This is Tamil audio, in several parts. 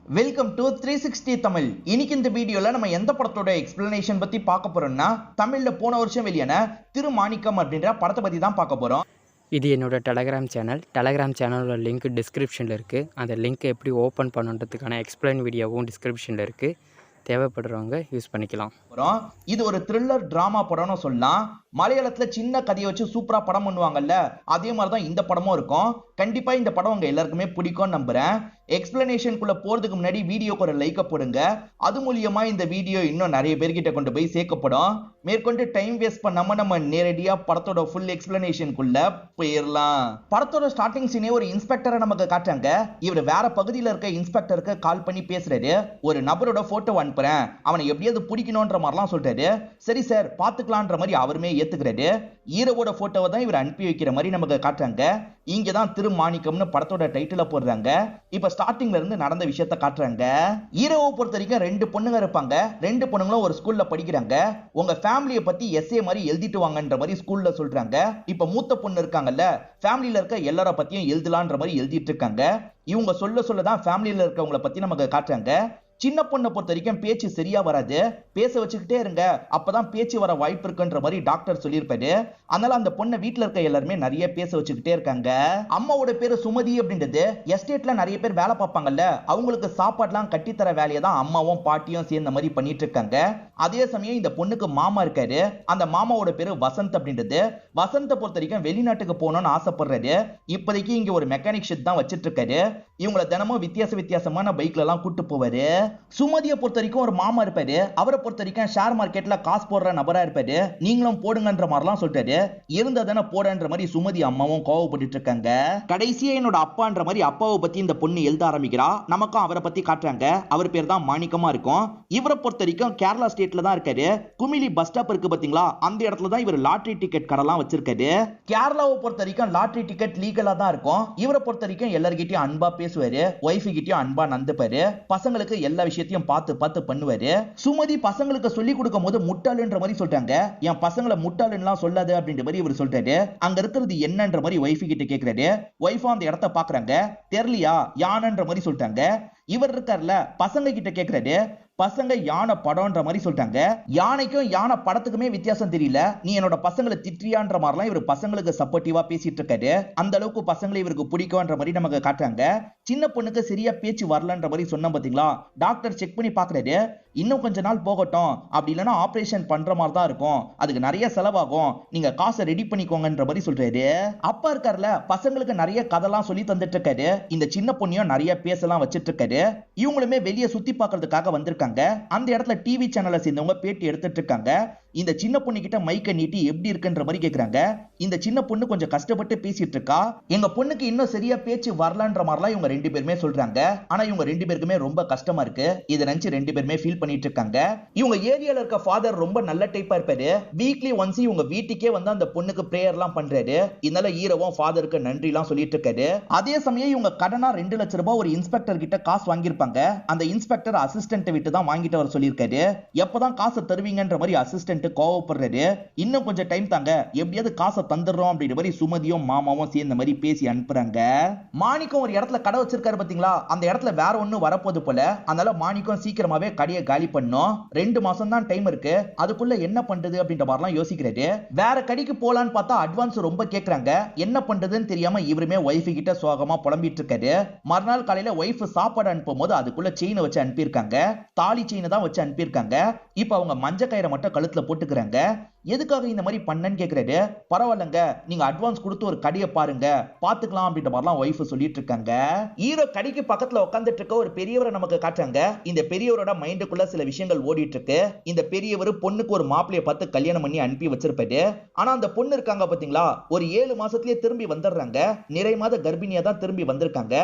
Welcome to 360 Tamil. இன்னைக்கு இந்த வீடியோல நம்ம எந்த படத்தோட எக்ஸ்பிளனேஷன் பத்தி பார்க்க போறோம்னா, தமிழ்ல போன வருஷம் வெளியான திருமாணிக்கம் அப்படின்ற படத்தை பத்தி தான் பார்க்க போறோம். இது என்னோட டெலகிராம் சேனலோட லிங்க் டிஸ்கிரிப்ஷனில் இருக்குது. அந்த லிங்க்கை எப்படி ஓப்பன் பண்ணுறதுக்கான எக்ஸ்பிளைன் வீடியோவும் டிஸ்கிரிப்ஷனில் இருக்குது. தேவைப்படுறவங்க யூஸ் பண்ணிக்கலாம். இது ஒரு த்ரில்லர் டிராமா படம்னு சொல்லலாம். மலையாளத்துல சின்ன கதையை வச்சு சூப்பரா படம் பண்ணுவாங்கல்ல, அதே மாதிரிதான் இந்த படமும் இருக்கும். கண்டிப்பா இந்த படம் உங்க எல்லாருக்குமே பிடிக்கும் நம்புறேன். எக்ஸ்பிளனேஷனுக்குள்ள போறதுக்கு முன்னாடி வீடியோக்கு ஒரு லைக்க போடுங்க. அது மூலியமா இந்த வீடியோ இன்னும் நிறைய பேர்கிட்ட கொண்டு போய் சேர்க்கப்படும். மேற்கொண்டு டைம் வேஸ்ட் பண்ணாம நம்ம நேரடியா படத்தோட ஃபுல் எக்ஸ்பிளனேஷனுக்குள்ள போயிடலாம். படத்தோட ஸ்டார்டிங் சீனே ஒரு இன்ஸ்பெக்டரை நமக்கு காட்டுறாங்க. இவர் வேற பகுதியில் இருக்க இன்ஸ்பெக்டருக்கு கால் பண்ணி பேசுறாரு. ஒரு நபரோட போட்டோ அனுப்புறேன், அவனை எப்படியாவது பிடிக்கணும்ன்ற மாதிரிலாம் சொல்றாரு. சரி சார் பாத்துக்கலான்ற மாதிரி அவருமே ஏத்துக்கிறாரு. ஹீரோவோட போட்டோவை தான் இவர் அனுப்பி வைக்கிற மாதிரி நமக்கு காட்டுறாங்க. இங்கதான் திருமாணிக்கம்னு படத்தோட டைட்டில போடுறாங்க. இப்ப ஸ்டார்டிங்ல இருந்து நடந்த விஷயத்த காட்டுறாங்க. ஹீரோவை பொறுத்த வரைக்கும் ரெண்டு பொண்ணுங்க இருப்பாங்க. ரெண்டு பொண்ணுங்களும் ஒரு ஸ்கூல்ல படிக்கிறாங்க. உங்க ஃபேமிலியை பத்தி எஸ்ஏ மாதிரி எழுதிட்டு வாங்கன்ற மாதிரி ஸ்கூல்ல சொல்றாங்க. இப்ப மூத்த பொண்ணு இருக்காங்கல்ல, ஃபேமிலியில இருக்க எல்லார பத்தியும் எழுதலான்ற மாதிரி எழுதிட்டு இருக்காங்க. இவங்க சொல்லதான் ஃபேமிலியில இருக்கவங்கள பத்தி நமக்கு காட்டுறாங்க. சின்ன பொண்ணை பொறுத்த வரைக்கும் பேச்சு சரியா வராது, பேச வச்சுக்கிட்டே இருங்க, அப்பதான் பேச்சு வர வாய்ப்பு இருக்குன்ற மாதிரி டாக்டர் சொல்லியிருப்பாரு. அதனால அந்த பொண்ணை வீட்டுல இருக்க எல்லாருமே நிறைய பேச வச்சுக்கிட்டே இருக்காங்க. அம்மாவோட பேரு சுமதி அப்படின்றது. எஸ்டேட்ல நிறைய பேர் வேலை பார்ப்பாங்கல்ல, அவங்களுக்கு சாப்பாடுலாம் கட்டித்தர வேலையை தான் அம்மாவும் பாட்டியும் சேர்ந்த மாதிரி பண்ணிட்டு இருக்காங்க. அதே சமயம் இந்த பொண்ணுக்கு மாமா இருக்காரு. அந்த மாமாவோட பேரு வசந்த் அப்படின்றது. வசந்த பொறுத்த வரைக்கும் வெளிநாட்டுக்கு போகணும்னு ஆசைப்படுறாரு. இப்போதைக்கு இங்க ஒரு மெக்கானிக் ஷெட் தான் வச்சிட்டு இருக்காரு. இவங்களை தினமும் வித்தியாசமான பைக்ல எல்லாம் கூட்டு போவாரு. சுமதியை பொறுத்த வரைக்கும் ஒரு மாமா இருப்பாரு. அவரை பொறுத்த வரைக்கும் ஷேர் மார்க்கெட்ல காசு போடுற நபரா இருப்பாரு. நீங்களும் போடுங்கன்ற மாதிரிலாம் சொல்றாரு. இருந்ததானே போடன்ற மாதிரி சுமதி அம்மாவும் கோவப்பட்டு இருக்காங்க. கடைசியா என்னோட அப்பான்ற மாதிரி அப்பாவை பத்தி இந்த பொண்ணு எழுத ஆரம்பிக்கிறா. நமக்கும் அவரை பத்தி காட்டுறாங்க. அவர் பேர் தான் மாணிக்கமா இருக்கும். இவரை பொறுத்த வரைக்கும் கேரளா ஸ்டேட்ல தான் இருக்காரு. குமிலி பஸ் ஸ்டாப் இருக்கு பாத்தீங்களா, அந்த இடத்துல தான் இவர் லாட்டரி டிக்கெட் கடலாம் வச்சிருக்காரு. கேரளாவை பொறுத்த வரைக்கும் லாட்டரி டிக்கெட் லீகலா தான் இருக்கும். இவரை பொறுத்த வரைக்கும் எல்லார்கிட்டயும் அன்பா பேசுவாரு. ஒய்ஃபு கிட்டயும் அன்பா நந்துப்பாரு. பசங்களுக்கு எல்லா விஷயத்தையும் பார்த்து பண்ணுவாரு. சுமதி பசங்களுக்கு சொல்லி கொடுக்கும் போது முட்டாளுன்ற மாதிரி சொல்றாங்க. என் பசங்களை முட்டாளுன்னு சொல்லாது அப்படின்ற மாதிரி இவர் சொல்றாரு. அங்க இருக்கிறது என்னன்ற மாதிரி ஒய்ஃபு கிட்ட கேக்குறாரு. ஒய்ஃபா அந்த இடத்த பாக்குறாங்க. தெரியலையா யானைன்ற மாதிரி சொல்லிட்டாங்க. இவர் இருக்கார்ல, பசங்க கிட்ட கேக்குறாரு. பசங்க யானை படம்ன்ற மாதிரி சொல்லிட்டாங்க. யானைக்கும் யானை படத்துக்குமே வித்தியாசம் தெரியல. நீ என்னோட பசங்களை திட்டியான்ற மாதிரிலாம் இவர் பசங்களுக்கு சப்போர்ட்டிவா பேசிட்டு இருக்காரு. அந்த அளவுக்கு பசங்களை இவருக்கு பிடிக்கும்ன்ற மாதிரி நமக்கு காட்டுறாங்க. சின்ன பொண்ணுக்கு சரியா பேச்சு வரலன்ற மாதிரி சொன்ன பாத்தீங்களா, டாக்டர் செக் பண்ணி பாக்குறாரு. இன்னும் கொஞ்ச நாள் போகட்டும், அப்படி இல்லைன்னா ஆபரேஷன் பண்ற மாதிரி தான் இருக்கும், அதுக்கு நிறைய செலவாகும், நீங்க காசை ரெடி பண்ணிக்கோங்கன்ற மாதிரி சொல்றாரு. அப்பா இருக்காருல, பசங்களுக்கு நிறைய கதைலாம் சொல்லி தந்துட்டு இருக்காரு. இந்த சின்ன பொண்ணையும் நிறைய பேசலாம் வச்சிட்டு இருக்காரு. இவங்களுமே வெளியே சுத்தி பார்க்கறதுக்காக வந்திருக்காங்க. அந்த இடத்துல டிவி சேனலை சேர்ந்தவங்க பேட்டி எடுத்துட்டு இருக்காங்க. இந்த சின்ன பொண்ணு கிட்ட மைக்க நீட்டி எப்படி இருக்குன்ற மாதிரி கேக்குறாங்க. இந்த சின்ன பொண்ணு கொஞ்சம் கஷ்டப்பட்டு பேசிட்டு இருக்கா. எங்க பொண்ணுக்கு இன்னும் சரியா பேச்சு வரலன்ற மாதிரிலாம் இவங்க ரெண்டு பேருமே சொல்றாங்க. ஆனா இவங்க ரெண்டு பேருக்குமே ரொம்ப கஷ்டமா இருக்கு. இதை நினைச்சு ரெண்டு பேருமே ஃபீல் பண்ணிட்டு இருக்காங்க. இவங்க ஏரியால இருக்க ஃபாதர் ரொம்ப நல்ல டைப்பா இருப்பாரு. வீக்லி ஒன்ஸ் இவங்க வீட்டுக்கே வந்து அந்த பொண்ணுக்கு பிரேயர் எல்லாம் பண்றாரு. இதனால ஹீரோவும் ஃபாதருக்கு நன்றி எல்லாம் சொல்லிட்டு இருக்காரு. அதே சமயம் இவங்க கடனா 2 லட்சம் ரூபாய் ஒரு இன்ஸ்பெக்டர் கிட்ட காசு வாங்கியிருப்பாங்க. அந்த இன்ஸ்பெக்டர் அசிஸ்டன்ட் விட்டு தான் வாங்கிட்டு வர சொல்லியிருக்காரு. எப்பதான் காசை தருவீங்கன்ற மாதிரி அசிஸ்டன்ட் கோவப்படுறாரு. இன்னும் கொஞ்சம் டைம் தாங்க, எப்படியாவது காசை தந்துடுறோம் அப்படின்ற மாதிரி சுமதியும் மாமாவும் சேர்ந்த மாதிரி பேசி அனுப்புறாங்க. மாணிக்கம் ஒரு இடத்துல கடை வச்சிருக்காரு பாத்தீங்களா, அந்த இடத்துல வேற ஒண்ணு வரப்போது போல. அதனால மாணிக்கம் சீக்கிரமாவே கடையை காலி பண்ணும். 2 மாசம் தான் டைம் இருக்கு. அதுக்குள்ள என்ன பண்றது அப்படின்ற மாதிரிலாம் யோசிக்கிறாரு. வேற கடைக்கு போலான்னு பார்த்தா அட்வான்ஸ் ரொம்ப கேக்குறாங்க. என்ன பண்றதுன்னு தெரியாம இவருமே ஒய்ஃப் கிட்ட சோகமா புலம்பிட்டு இருக்காரு. மறுநாள் காலையில ஒய்ஃப் சாப்பாடு அனுப்பும் போது அதுக்குள்ள செயினை வச்சு அனுப்பியிருக்காங்க. தாலி செயினை தான் வச்சு அனுப்பியிருக்காங்க. இப்ப அவங்க மஞ்ச கயிறை மட்டும் கழுத்துல போட்டுக்கிறாங்க. எதுக்காக இந்த மாதிரி பண்ணன்னு கேக்குறாரு. பரவாயில்லங்க, நீங்க அட்வான்ஸ் கொடுத்து ஒரு கடையை பாருங்க, பாத்துக்கலாம் அப்படின்ற மாதிரிலாம் ஒய்ஃப் சொல்லிட்டு இருக்காங்க. ஹீரோ கடைக்கு பக்கத்துல உட்காந்துட்டு இருக்க ஒரு பெரியவரை நமக்கு காட்டுறாங்க. இந்த பெரியவரோட மைண்டுக்குள்ள சில விஷயங்கள் ஓடிட்டு இருக்கு. இந்த பெரியவர் பொண்ணுக்கு ஒரு மாப்பிளைய பார்த்து கல்யாணம் பண்ணி அனுப்பி வச்சிருப்பாரு. ஆனா அந்த பொண்ணு இருக்காங்க பாத்தீங்களா, ஒரு 7 மாசத்திலேயே திரும்பி வந்துடுறாங்க. நிறை மாத கர்ப்பிணியா தான் திரும்பி வந்திருக்காங்க.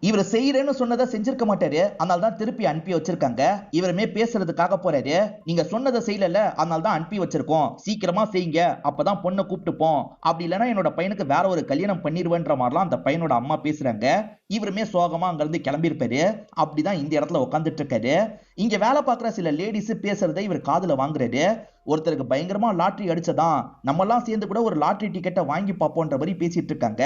இவர் செய்யறேன்னு சொன்னதை செஞ்சிருக்க மாட்டாரு, அதனால தான் திருப்பி அனுப்பி வச்சிருக்காங்க. இவருமே பேசுறதுக்காக போறாரு. நீங்க சொன்னதை செய்யல, அதனால தான் அனுப்பி வச்சிருக்கோம், சீக்கிரமா செய்யுங்க, அப்பதான் பொண்ணை கூப்பிட்டுப்போம், அப்படி இல்லைன்னா என்னோட பையனுக்கு வேற ஒரு கல்யாணம் பண்ணிடுவேன்ற மாதிரிலாம் அந்த பையனோட அம்மா பேசுறாங்க. இவருமே சோகமா அங்க இருந்து கிளம்பி இருப்பாரு. அப்படிதான் இந்த இடத்துல உட்காந்துட்டு இருக்காரு. இங்க வேலை பார்க்குற சில லேடிஸ் பேசுறதை இவர் காதுல வாங்குறாரு. ஒருத்தருக்கு பயங்கரமா லாட்டரி அடிச்சதான், நம்ம எல்லாம் சேர்ந்து கூட ஒரு லாட்டரி டிக்கெட்டை வாங்கி பார்ப்போன்ற மாதிரி பேசிட்டு இருக்காங்க.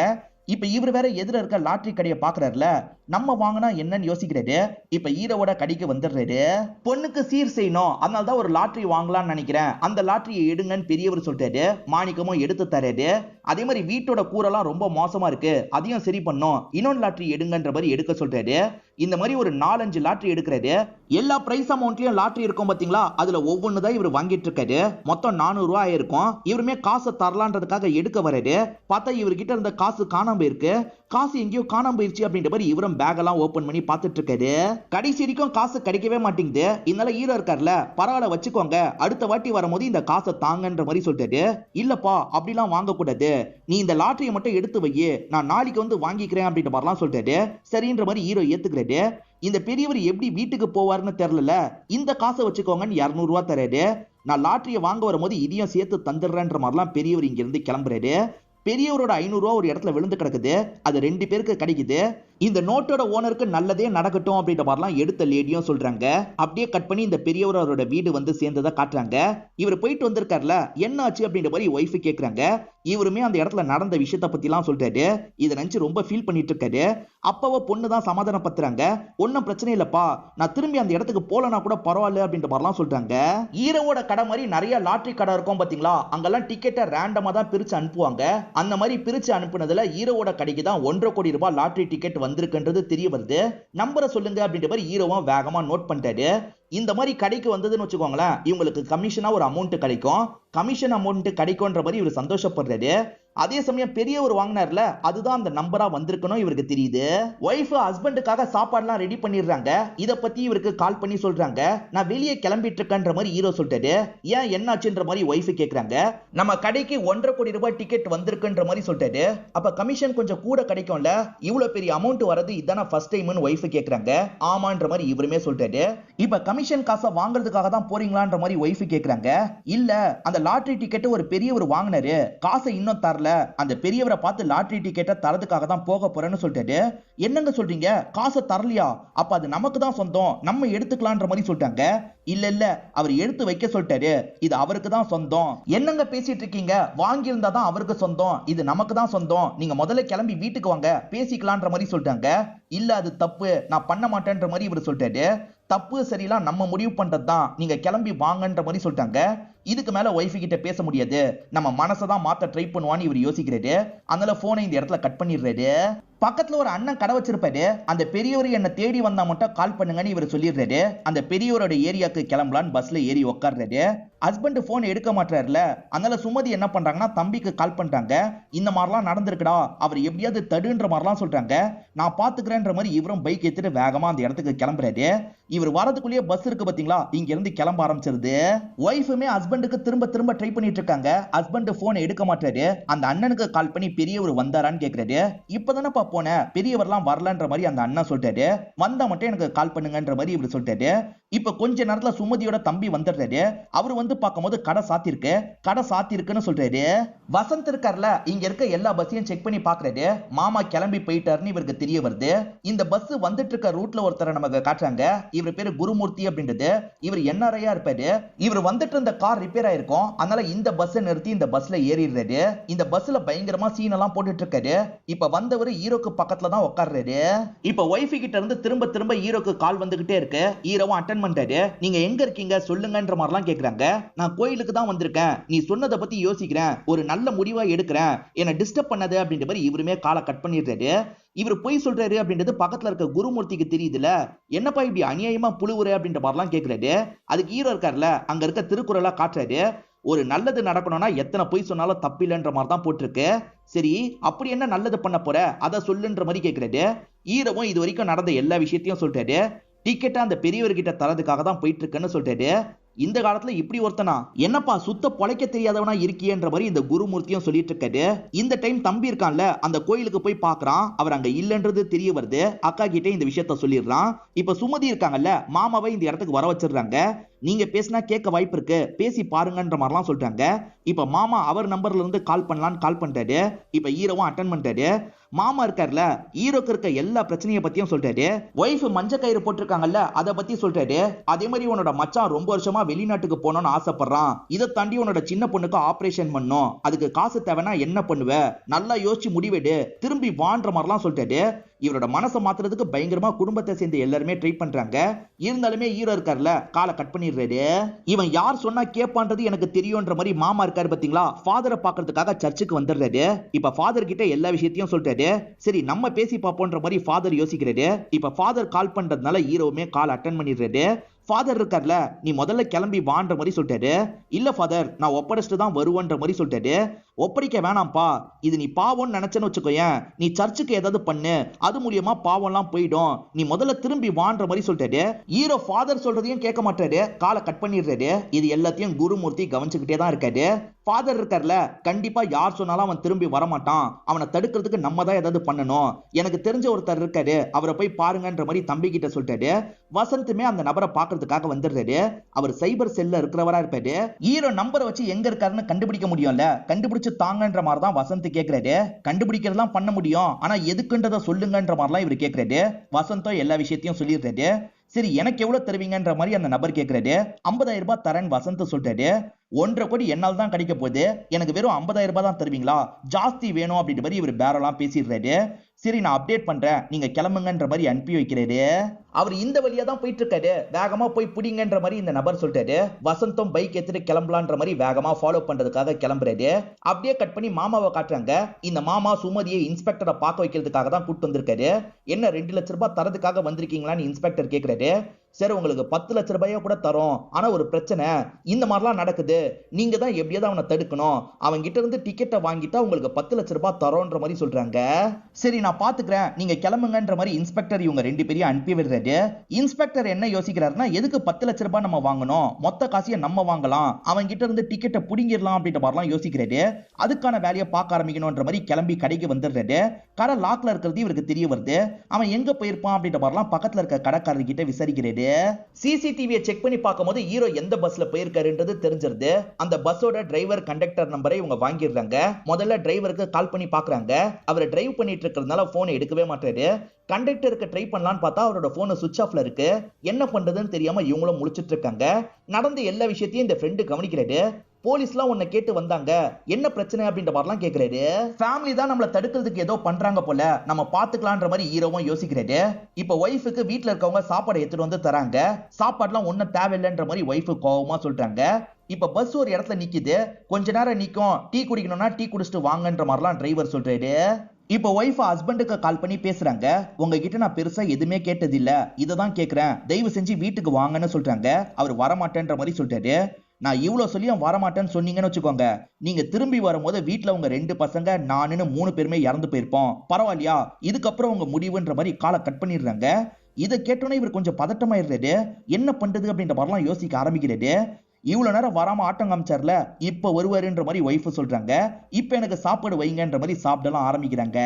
இப்ப இவர் வேற எதிர இருக்க லாட்டரி கடையை பாக்குறாருல, நம்ம வாங்கினா என்னன்னு யோசிக்கிறாரு. இப்ப ஹீரோவோட கடைக்கு வந்துடுறாரு. பொண்ணுக்கு சீர் செய்யணும், அதனால தான் ஒரு லாட்டரி வாங்கலாம்னு நினைக்கிறேன், அந்த லாட்டரியை எடுங்கன்னு பெரியவர் சொல்லிட்டாரு. மாணிக்கமும் எடுத்து தராரு. அதே மாதிரி வீட்டோட கூரெல்லாம் ரொம்ப மோசமா இருக்கு, அதையும் சரி பண்ணும், இன்னொன்று லாட்டரி எடுங்கன்ற மாதிரி எடுக்க சொல்றாரு. இந்த மாதிரி ஒரு 4-5 லாட்டரி எடுக்கிறாரு. எல்லா பிரைஸ் அமௌண்ட்லயும் லாட்டரி இருக்கும் பாத்தீங்களா, அதுல ஒவ்வொன்னு தான் இவர் வாங்கிட்டு இருக்காரு. மொத்தம் 400 ரூபாய் இருக்கும். இவருமே காசை தரலான்றதுக்காக எடுக்க வராரு. பார்த்தா இவர்கிட்ட இருந்த காசு காணாம போயிருக்கு. காசு எங்கேயோ காணாம போயிருச்சு அப்படின்ற மாதிரி இவரும் பேக் எல்லாம் ஓபன் பண்ணி பார்த்துட்டு இருக்காரு. கடைசி வரைக்கும் காசு கிடைக்கவே மாட்டேங்குது. இதனால ஹீரோ இருக்கார்ல, பரவாயில்ல வச்சுக்கோங்க, அடுத்த வாட்டி வரும்போது இந்த காசை தாங்கன்ற மாதிரி சொல்லிட்டாரு. இல்லப்பா அப்படிலாம் வாங்க கூடாது, நீ இந்த லாட்டரியை மட்டும் எடுத்து வை, நான் நாளைக்கு வந்து வாங்கிக்கிறேன் அப்படின்ற மாதிரிலாம் சொல்லிட்டாரு. சரின்ற மாதிரி ஹீரோ ஏத்துக்கிறாரு. இந்த பெரியவர் எப்படி வீட்டுக்கு போவாருன்னு தெரியல. இந்த காசை வச்சுக்கோங்கன்னு 200 ரூபாய் தராரு. நான் லாட்டரியை வாங்க வரும்போது இதையும் சேர்த்து தந்துடுறேன்ற மாதிரிலாம் பெரியவர் இங்க இருந்து கிளம்புறாரு. பெரியவரோட 500 ரூபா ஒரு இடத்துல விழுந்து கிடக்குது. அது 2 பேருக்கு கிடைக்குது. இந்த நோட்டோட ஓனருக்கு நல்லதே நடக்கட்டும் அப்படின்ற மாதிரிலாம் எடுத்த லேடியும் சொல்றாங்க. அப்படியே கட் பண்ணி இந்த பெரியவர் அவரோட வீடு வந்து சேர்ந்ததை காட்டுறாங்க. இவர் போயிட்டு வந்திருக்காருல, என்ன ஆச்சு அப்படின்ற மாதிரி ஒய்ஃபு கேட்கறாங்க. இவருமே அந்த இடத்துல நடந்த விஷயத்த பத்தி எல்லாம் சொல்றாரு. இதை நினைச்சு ரொம்ப ஃபீல் பண்ணிட்டு இருக்காரு. அப்பவ பொண்ணு தான் சமாதானம் பத்துறாங்க. ஒன்னும் பிரச்சனை இல்லப்பா, நான் திரும்பி அந்த இடத்துக்கு போலனா கூட பரவாயில்ல அப்படின்ற மாதிரிலாம் சொல்றாங்க. ஹீரோவோட கடை மாதிரி நிறைய லாட்டரி கடை இருக்கும் பாத்தீங்களா, அங்கெல்லாம் டிக்கெட்டை ரேண்டமா தான் பிரிச்சு அனுப்புவாங்க. அந்த மாதிரி பிரிச்சு அனுப்புனதுல ஹீரோவோட கடைக்கு தான் 1.5 கோடி ரூபாய் லாட்டரி டிக்கெட் வந்திருக்குன்றது தெரிய வருது. நம்பரை சொல்லுங்க அப்படின்ற மாதிரி ஹீரோவும் வேகமா நோட் பண்ணிட்டாரு. இந்த மாதிரி கடைக்கு வந்ததுன்னு வச்சுக்கோங்களேன், இவங்களுக்கு கமிஷனா ஒரு அமௌண்ட் கிடைக்கும். கமிஷன் அமௌண்ட் கிடைக்கும்ன்ற மாதிரி இவர் சந்தோஷப்படுறாரு. அதே சமயம் பெரியவர் வாங்கினார்ல, அதுதான் அந்த நம்பரா வந்திருக்கணும் இவருக்கு தெரியுது. ஒய்ஃப் ஹஸ்பண்டுக்காக சாப்பாடுலாம் ரெடி பண்ணிடுறாங்க. இத பத்தி இவருக்கு கால் பண்ணி சொல்றாங்க. நான் வெளியே கிளம்பிட்டு இருக்கேன்ற மாதிரி ஹீரோ சொல்லிட்டாரு. ஏன் என்னாச்சுன்ற மாதிரி ஒய்ஃப் கேக்குறாங்க. நம்ம கடைக்கு 1.5 கோடி ரூபாய் டிக்கெட் வந்திருக்குன்ற மாதிரி சொல்லிட்டாரு. அப்ப கமிஷன் கொஞ்சம் கூட கிடைக்கும்ல, இவ்வளவு பெரிய அமௌண்ட் வரது இதான ஃபர்ஸ்ட் டைம்னு ஒய்ஃப் கேக்குறாங்க. ஆமான்ற மாதிரி இவருமே சொல்லிட்டாரு. இப்ப கமிஷன் காசை வாங்குறதுக்காக தான் போறீங்களான்ற மாதிரி ஒய்ஃப் கேக்குறாங்க. இல்ல, அந்த லாட்டரி டிக்கெட் ஒரு பெரியவர் வாங்கினாரு, காசை இன்னும் தரல, அந்த பெரியவரை பார்த்து லாட்டரி டிக்கெட்டை தரதுக்காக தான் போக போறேன்னு சொல்லிட்டாரு. என்னங்க சொல்றீங்க, காசை தரலையா? அப்ப அது நமக்கு தான் சொந்தம், நம்ம எடுத்துக்கலான்ற மாதிரி சொல்லிட்டாங்க. இல்ல இல்ல, அவர் எடுத்து வைக்க சொல்லிட்டாரு, இது அவருக்கு தான் சொந்தம். என்னங்க பேசிட்டு இருக்கீங்க, வாங்கி இருந்தா தான் அவருக்கு சொந்தம், இது நமக்கு தான் சொந்தம், நீங்க முதல்ல கிளம்பி வீட்டுக்கு வாங்க பேசிக்கலான்ற மாதிரி சொல்லிட்டாங்க. இல்ல அது தப்பு, நான் பண்ண மாட்டேன்ற மாதிரி இவர் சொல்லிட்டாரு. தப்பு சரியில்லாம் நம்ம முடிவு பண்றது தான், நீங்க கிளம்பி வாங்கன்ற மாதிரி சொல்லிட்டாங்க. இதுக்கு மேல ஒய்ஃப் கிட்ட பேச முடியாது, நம்ம மனசை தான் மாத்த ட்ரை பண்ணுவான்னு இவர் யோசிக்கிறாரு. அதனால போனை இந்த இடத்துல கட் பண்ணிடுறாரு. பக்கத்துல ஒரு அண்ணன் கடை வச்சிருப்பாரு. அந்த பெரியவர் என்ன தேடி வந்தா மட்டும் கால் பண்ணுங்கன்னு இவர் சொல்லிடுறாரு. அந்த பெரியவரோட ஏரியாக்கு கிளம்பலான்னு பஸ்ல ஏறி உட்கார்றாரு. ஹஸ்பண்ட் போன் எடுக்க மாட்டாருல, அதனால சுமதி என்ன பண்றாங்கன்னா தம்பிக்கு கால் பண்றாங்க. இந்த மாதிரிலாம் நடந்திருக்குடா, அவர் எப்படியாவது தடுன்ற மாதிரிலாம் சொல்றாங்க. நான் பாத்துக்கிறேன்ற மாதிரி இவரும் பைக் எடுத்துட்டு வேகமா அந்த இடத்துக்கு கிளம்புறாரு. இவர் வரதுக்குள்ளேயே பஸ் இருக்கு பாத்தீங்களா, இங்க இருந்து கிளம்ப ஆரம்பிச்சிருது. ஒய்ஃபுமே ஹஸ்பண்டுக்கு திரும்ப திரும்ப ட்ரை பண்ணிட்டு இருக்காங்க. ஹஸ்பண்ட் போன் எடுக்க மாட்டாரு. அந்த அண்ணனுக்கு கால் பண்ணி பெரியவர் வந்தாரான்னு கேக்குறாரு. இப்பதானப்பா போன, பெரியவர்லாம் வரலன்ற மாதிரி அந்த அண்ணன் சொல்லிட்டாரு. வந்தா மட்டும் எனக்கு கால் பண்ணுங்கன்ற மாதிரி இவர் சொல்லிட்டாரு. இப்ப கொஞ்ச நேரத்துல சுமதியோட தம்பி வந்துடுறாரு. அவர் வந்து பார்க்கும்போது கடை சாத்திருக்குன்னு சொல்றாரு. வசந்த் இருக்கார்ல, இங்க இருக்க எல்லா பஸ்ஸையும் செக் பண்ணி பாக்குறாரு. மாமா கிளம்பி போயிட்டாருன்னு இவருக்கு தெரிய வருது. இந்த பஸ் வந்துட்டு இருக்க ரூட்ல ஒருத்தரை நமக்கு காட்டுறாங்க. இவர் பேரு குருமூர்த்தி அப்படின்றது. இவர் என்ஆர்ஐயா இருப்பாரு. இவர் வந்துட்டு இருந்த கார் ரிப்பேர் ஆயிருக்கும், அதனால இந்த பஸ் நிறுத்தி இந்த பஸ்ல ஏறிடுறாரு. இந்த பஸ்ல பயங்கரமா சீன் எல்லாம் போட்டுட்டு இருக்காரு. இப்ப வந்தவர் ஹீரோக்கு பக்கத்துல தான் உட்கார்றாரு. இப்ப ஒய்ஃப் கிட்ட இருந்து திரும்ப திரும்ப ஹீரோக்கு கால் வந்துகிட்டே இருக்கு. ஹீரோவும் அட்டென்ட் பண்றாரு. நீங்க எங்க இருக்கீங்க சொல்லுங்கன்ற மாதிரிலாம் கேக்குறாங்க. நான் கோயிலுக்கு தான் வந்திருக்கேன், நீ சொன்னதை பத்தி யோசிக்கிறேன், ஒரு நல்ல முடிவா எடுக்கிறேன், என்ன டிஸ்டர்ப் பண்ணாது அப்படின்ற மாதிரி இவருமே காலை கட் பண்ணிடுறாரு. இவர் போய் சொல்றாரு அப்படின்றது பக்கத்துல இருக்க குருமூர்த்திக்கு தெரியுதுல. என்னப்பா இப்படி அநியாயமா புழுவுற அப்படின்ற மாதிரிலாம் கேக்குறாரு. அதுக்கு ஹீரோ இருக்காருல, அங்க இருக்க திருக்குறளா காட்டுறாரு. ஒரு நல்லது நடக்கணும்னா எத்தனை பொய் சொன்னாலும் தப்பில்லைன்ற மாதிரி தான் போட்டிருக்கு. சரி, அப்படி என்ன நல்லது பண்ண போற, அதை சொல்லுன்ற மாதிரி கேக்குறாரு. ஹீரோவும் இது வரைக்கும் நடந்த எல்லா விஷயத்தையும் சொல்றாரு. டிக்கெட்டை அந்த பெரியவர்கிட்ட தரதுக்காக தான் போயிட்டு இருக்கேன்னு சொல்றாரு. இந்த காலத்துல இப்படி ஒருத்தனா, என்னப்பா சுத்த பொழைக்க தெரியாதவனா இருக்கியன்ற மாதிரி இந்த குருமூர்த்தியும் சொல்லிட்டு இருக்காரு. இந்த டைம் தம்பி இருக்கான்ல, அந்த கோயிலுக்கு போய் பாக்குறான். அவர் அங்க இல்லன்றது தெரிய வருது. அக்கா கிட்ட இந்த விஷயத்த சொல்லிடுறான். இப்ப சுமதி இருக்காங்கல்ல, மாமாவை இந்த இடத்துக்கு வர வச்சிடுறாங்க. நீங்க பேசினா கேட்க வாய்ப்பு இருக்கு, பேசி பாருங்கன்ற மாதிரிலாம் சொல்றாங்க. இப்ப மாமா அவர் நம்பர்ல இருந்து கால் பண்ணலான்னு கால் பண்றாரு. இப்ப ஹீரோவும் அட்டன் பண்றாரு. மாமா இருக்கார்ல, ஹீரோக்கு இருக்க எல்லா பிரச்சனையை பத்தியும் சொல்றாரு. ஒய்ஃப் மஞ்ச கயிறு போட்டிருக்காங்கல்ல, அதை பத்தி சொல்றாரு. அதே மாதிரி உன்னோட மச்சான் ரொம்ப வருஷமா வெளிநாட்டுக்கு போகணும்னு ஆசைப்படுறான். இதை தாண்டி உன்னோட சின்ன பொண்ணுக்கு ஆபரேஷன் பண்ணும், அதுக்கு காசு தேவைன்னா என்ன பண்ணுவ, நல்லா யோசிச்சு முடிவெடு, திரும்பி வான்ற மாதிரிலாம் சொல்றாரு. இவரோட மனசை மாத்துறதுக்கு பயங்கரமா குடும்பத்தை சேர்ந்து எல்லாருமே ட்ரை பண்றாங்க. இருந்தாலுமே ஹீரோ இருக்கார்ல, காலை கட் பண்ணிடுறாரு. இவன் யார் சொன்னா கேட்பான்றது எனக்கு தெரியும்ன்ற மாதிரி மாமா இருக்காரு பாத்தீங்களா, ஃபாதரை பாக்குறதுக்காக சர்ச்சுக்கு வந்துடுறாரு. இப்ப ஃபாதர் கிட்ட எல்லா விஷயத்தையும் சொல்றாரு. சரி நம்ம பேசி பார்ப்போன்ற மாதிரி ஃபாதர் யோசிக்கிறாரு. இப்ப ஃபாதர் கால் பண்றதுனால ஹீரோவுமே கால் அட்டன் பண்ணிடுறாரு. ஃபாதர் இருக்கார்ல, நீ முதல்ல கிளம்பி வான்ற மாதிரி சொல்லிட்டாரு. இல்ல ஃபாதர், நான் ஒப்படைச்சிட்டு தான் வருவேன்ற மாதிரி சொல்லிட்டாரு. ஒப்படைக்க வேணாம்ப்பா, இது நீ பாவம்னு நினைச்சேன்னு வச்சுக்கோயேன், நீ சர்ச்சுக்கு ஏதாவது பண்ணு, அது மூலியமா பாவம்லாம் போயிடும், நீ முதல்ல திரும்பி வான்ற மாதிரி சொல்லிட்டாரு. ஹீரோ ஃபாதர் சொல்றதையும் கேட்க மாட்டாரு, காலை கட் பண்ணிடுறாரு. இது எல்லாத்தையும் குருமூர்த்தி கவனிச்சுக்கிட்டே தான் இருக்காரு. ஃபாதர் இருக்கார்ல, கண்டிப்பா யார் சொன்னாலும் அவன் திரும்பி வரமாட்டான், அவனை தடுக்கிறதுக்கு நம்ம தான் ஏதாவது பண்ணணும், எனக்கு தெரிஞ்ச ஒருத்தர் இருக்காரு, அவரை போய் பாருங்கன்ற மாதிரி தம்பி கிட்ட சொல்லிட்டாரு. வசந்துமே அந்த நபரை பாக்குறதுக்காக வந்துடுறாரு. அவர் சைபர் செல்ல இருக்கிறவரா இருப்பாரு. ஹீரோ நம்பரை வச்சு எங்க இருக்காருன்னு கண்டுபிடிக்க முடியும்ல, கண்டுபிடிச்சு தாங்கன்ற மாதிரி தான் வசந்த் கேட்கிறாரு. கண்டுபிடிக்கிறதெல்லாம் பண்ண முடியும், ஆனா எதுக்குன்றத சொல்லுங்கன்ற மாதிரிலாம் இவர் கேட்கிறாரு. வசந்தோ எல்லா விஷயத்தையும் சொல்லிடுறாரு. சரி எனக்கு எவ்வளவு தருவீங்கன்ற மாதிரி அந்த நபர் கேட்கிறாரு. 50,000 ரூபாய் தரேன் வசந்த் சொல்றாரு. 1.5 கோடி என்னால் தான் கிடைக்க போகுது, எனக்கு வெறும் 50,000 ரூபாய் தான் தருவீங்களா, ஜாஸ்தி வேணும் அப்படின்ற மாதிரி இவர் பேரெல்லாம் பேசிடுறாரு. சரி நான் அப்டேட் பண்றேன், நீங்க கிளம்புங்கன்ற மாதிரி அனுப்பி வைக்கிறாரு. அவர் இந்த வழியா தான் போயிட்டு இருக்காரு. வேகமா போய் பிடிங்கன்ற மாதிரி இந்த நபர் சொல்றாரு. வசந்தும் பைக் எடுத்துட்டு கிளம்பலான்ற மாதிரி வேகமா ஃபாலோ பண்றதுக்காக கிளம்புறாரு. அப்படியே கட் பண்ணி மாமாவை காட்டுறாங்க. இந்த மாமா சுமதியை இன்ஸ்பெக்டரை பார்க்க வைக்கிறதுக்காக தான் கூட்டு வந்திருக்காரு. என்ன 2 லட்சம் ரூபாய் தரதுக்காக வந்திருக்கீங்களான்னு இன்ஸ்பெக்டர் கேட்கிறாரு. சரி உங்களுக்கு 10 லட்சம் ரூபாயா கூட தரோம், ஆனா ஒரு பிரச்சனை, இந்த மாதிரிலாம் நடக்குது, நீங்க தான் எப்படியாவது அவனை தடுக்கணும், அவன் கிட்ட இருந்து டிக்கெட்டை வாங்கிட்டா உங்களுக்கு 10 லட்சம் ரூபாய் தரோன்ற மாதிரி சொல்றாங்க. சரி நான் பாத்துக்கிறேன், நீங்க கிளம்புங்கன்ற மாதிரி இன்ஸ்பெக்டர் இவங்க 2 பேரையும் அனுப்பி விடுறாரு. இன்ஸ்பெக்டர் என்ன யோசிக்கிறாருன்னா, எதுக்கு 10 லட்சம் ரூபாய் நம்ம வாங்கணும், மொத்த காசையை நம்ம வாங்கலாம், அவன் கிட்ட இருந்து டிக்கெட்டை புடிங்கிடலாம் அப்படின்ற மாதிரிலாம் யோசிக்கிறாரு. அதுக்கான வேலையை பார்க்க ஆரம்பிக்கணும்ன்ற மாதிரி கிளம்பி கடைக்கு வந்துடுறாரு. கடை லாக்ல இருக்கிறது இவருக்கு தெரிய வருது. அவன் எங்க போயிருப்பான் அப்படின்ற மாதிரிலாம் பக்கத்துல இருக்க கடைக்காரர் கிட்ட விசாரிக்கிறாரு. சிசிடிவியை செக் பண்ணி பார்க்கும்போது ஹீரோ எந்த பஸ்ல போயிருக்காருன்றது தெரிஞ்சிருது. அந்த பஸ்ஸோட டிரைவர் கண்டக்டர் நம்பரை இவங்க வாங்கிடுறாங்க. முதல்ல டிரைவருக்கு கால் பண்ணி பாக்குறாங்க. அவர் டிரைவ் பண்ணிட்டு இருக்கிறதுனால போனை எடுக்கவே மாட்டாரு. கண்டக்டருக்கு ட்ரை பண்ணலான்னு பார்த்தா அவரோட போன் சுவிட்ச் ஆஃப்ல இருக்கு. என்ன பண்றதுன்னு தெரியாம இவங்களும் முழிச்சிட்டு இருக்காங்க. நடந்த எல்லா விஷயத்தையும் இந்த ஃப்ரெண்டு கவனிக்கிறாரு. போலீஸ்லாம் உன்னை கேட்டு வந்தாங்க, என்ன பிரச்சனை அப்படின்ற மாதிரிலாம் கேட்கிறாரு. ஃபேமிலி தான் நம்மளை தடுக்கிறதுக்கு ஏதோ பண்றாங்க போல, நம்ம பாத்துக்கலான்ற மாதிரி ஹீரோவும் யோசிக்கிறாரு. இப்ப ஒய்ஃபுக்கு வீட்டுல இருக்கவங்க சாப்பாடு எடுத்துட்டு வந்து தராங்க. சாப்பாடுலாம் ஒன்னும் தேவையில்லைன்ற மாதிரி ஒய்ஃபு கோவமா சொல்றாங்க. இப்ப பஸ் ஒரு இடத்துல நிக்குது. கொஞ்ச நேரம் நிக்கும், டீ குடிக்கணும்னா டீ குடிச்சிட்டு வாங்கன்ற மாதிரிலாம் டிரைவர் சொல்றாரு. இப்ப ஒய்ஃப் ஹஸ்பண்டுக்கு கால் பண்ணி பேசுறாங்க. உங்ககிட்ட நான் பெருசா எதுவுமே கேட்டது இல்ல, இததான் கேக்குறேன், தயவு செஞ்சு வீட்டுக்கு வாங்கன்னு சொல்றாங்க. அவர் வரமாட்டேன்ற மாதிரி சொல்றாரு. நான் இவ்வளவு சொல்லியும் வரமாட்டேன்னு சொன்னீங்கன்னு வச்சுக்கோங்க, நீங்க திரும்பி வரும்போது வீட்டுல உங்க 2 பசங்க நானுன்னு 3 பேருமே இறந்து போயிருப்போம், பரவாயில்லையா, இதுக்கப்புறம் உங்க முடிவுன்ற மாதிரி காலை கட் பண்ணிடுறாங்க. இதை கேட்டோன்னே இவர் கொஞ்சம் பதட்டமாயிடுறாரு. என்ன பண்றது அப்படின்ற மாதிரிலாம் யோசிக்க ஆரம்பிக்கிறாரு. இவ்வளவு நேரம் வராம ஆட்டம் காமிச்சார்ல, இப்ப வருவாருன்ற மாதிரி ஒய்ஃப் சொல்றாங்க. இப்ப எனக்கு சாப்பாடு வைங்கன்ற மாதிரி சாப்பிடலாம் ஆரம்பிக்கிறாங்க.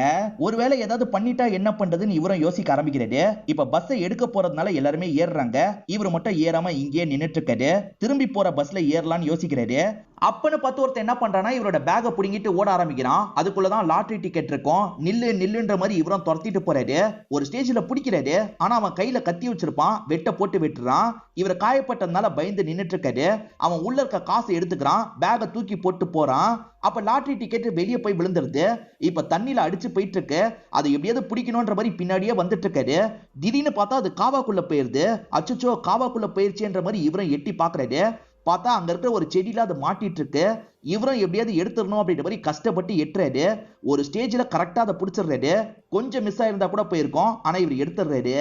ஒருவேளை ஏதாவது பண்ணிட்டா என்ன பண்றதுன்னு இவரும் யோசிக்க ஆரம்பிக்கிறாரு. இப்ப பஸ்ஸை எடுக்க போறதுனால எல்லாருமே ஏறுறாங்க. இவர் மட்டும் ஏறாம இங்கேயே நின்னுட்டு இருக்காரு. திரும்பி போற பஸ்ல ஏறலாம்னு யோசிக்கிறாரு. அப்பன்னு பார்த்து ஒருத்தர் என்ன பண்றானா, இவரோட பேக்கை புடுங்கிட்டு ஓட ஆரம்பிக்கிறான். அதுக்குள்ளதான் லாட்டரி டிக்கெட் இருக்கும். நில்லு நில்லுன்ற மாதிரி இவரும் துரத்திட்டு போறாரு. ஒரு ஸ்டேஜ்ல பிடிக்கிறாரு. ஆனா அவன் கையில கத்தி வச்சிருப்பான். வெட்ட போட்டு வெட்டுறான். இவர் காயப்பட்டதுனால பயந்து நின்னுட்டு இருக்காரு. அவன் உள்ள இருக்க காசு எடுத்துக்கிறான். பேக்கை தூக்கி போட்டு போறான். அப்ப லாட்டரி டிக்கெட் வெளியே போய் விழுந்துருது. இப்ப தண்ணியில அடிச்சு போயிட்டு இருக்கு. அதை எப்படியாவது பிடிக்கணும்ன்ற மாதிரி பின்னாடியே வந்துட்டு இருக்காரு. திடீர்னு பார்த்தா அது காவாக்குள்ள போயிருது. அச்சச்சோ காவாக்குள்ள போயிருச்சுன்ற மாதிரி இவரும் எட்டி பாக்குறாரு. பார்த்தா அங்க இருக்கிற ஒரு செடியில அது மாட்டிட்டு இருக்கு. இவரும் எப்படியாவது எடுத்துடணும் அப்படின்ற மாதிரி கஷ்டப்பட்டு எட்டுறாரு. ஒரு ஸ்டேஜ்ல கரெக்டா அதை பிடிச்சிடுறாரு. கொஞ்சம் மிஸ் ஆயிருந்தா கூட போயிருக்கோம், ஆனா இவர் எடுத்துடுறாரு.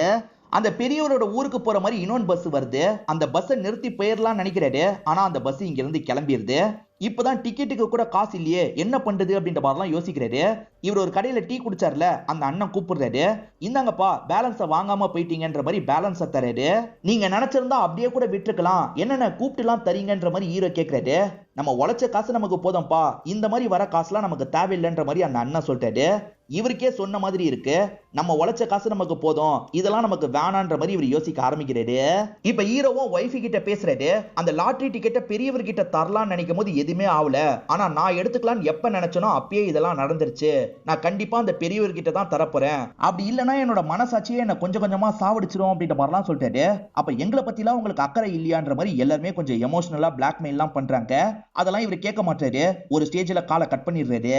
அந்த பெரியவரோட ஊருக்கு போற மாதிரி இன்னொன்று பஸ் வருது. அந்த பஸ்ஸை நிறுத்தி போயிடலாம்னு நினைக்கிறாரு. ஆனா அந்த பஸ் இங்க இருந்து கிளம்பிடுது. இப்பதான் டிக்கெட்டுக்கு கூட காசு இல்லையே, என்ன பண்றது அப்படின்ற மாதிரிலாம் யோசிக்கிறாரு. இவர் ஒரு கடையில டீ குடிச்சார்ல, அந்த அண்ணன் கூப்பிடுறாரு. இந்தாங்கப்பா பேலன்ஸை வாங்காம போயிட்டீங்கன்ற மாதிரி பேலன்ஸை தராரு. நீங்க நினைச்சிருந்தா அப்படியே கூட விட்டுருக்கலாம், என்னென்ன கூப்பிட்டுலாம் தரீங்கன்ற மாதிரி ஹீரோ கேட்கிறாரு. நம்ம உழைச்ச காசு நமக்கு போதும்பா, இந்த மாதிரி வர காசுலாம் நமக்கு தேவையில்லைன்ற மாதிரி அந்த அண்ணன் சொல்லிட்டாரு. இவருக்கே சொன்ன மாதிரி இருக்கு, நம்ம உழைச்ச காசு நமக்கு போதும், இதெல்லாம் நமக்கு வேணான்ற மாதிரி இவர் யோசிக்க ஆரம்பிக்கிறாரு. இப்ப ஹீரோவும் ஒய்ஃபு கிட்ட பேசுறாரு. அந்த லாட்டரி டிக்கெட்டை பெரியவர் கிட்ட தரலாம்னு நினைக்கும் போது எதுவுமே ஆகல, ஆனா நான் எடுத்துக்கலாம்னு எப்ப நினைச்சனோ அப்பயே இதெல்லாம் நடந்துருச்சு, நான் கண்டிப்பா அந்த பெரியவர் கிட்ட தான் தரப்போறேன், அப்படி இல்லைன்னா என்னோட மனசாட்சியே என்ன கொஞ்சம் கொஞ்சமா சாவடிச்சிரும் அப்படின்ற மாதிரிலாம் சொல்லிட்டாரு. அப்ப எங்களை பத்திலாம் உங்களுக்கு அக்கறை இல்லையான்ற மாதிரி எல்லாருமே கொஞ்சம் எமோஷனலா பிளாக்மெயில்லாம் பண்றாங்க. அதெல்லாம் இவர் கேட்க மாட்டாரு, ஒரு ஸ்டேஜ்ல காலை கட் பண்ணிடுறாரு.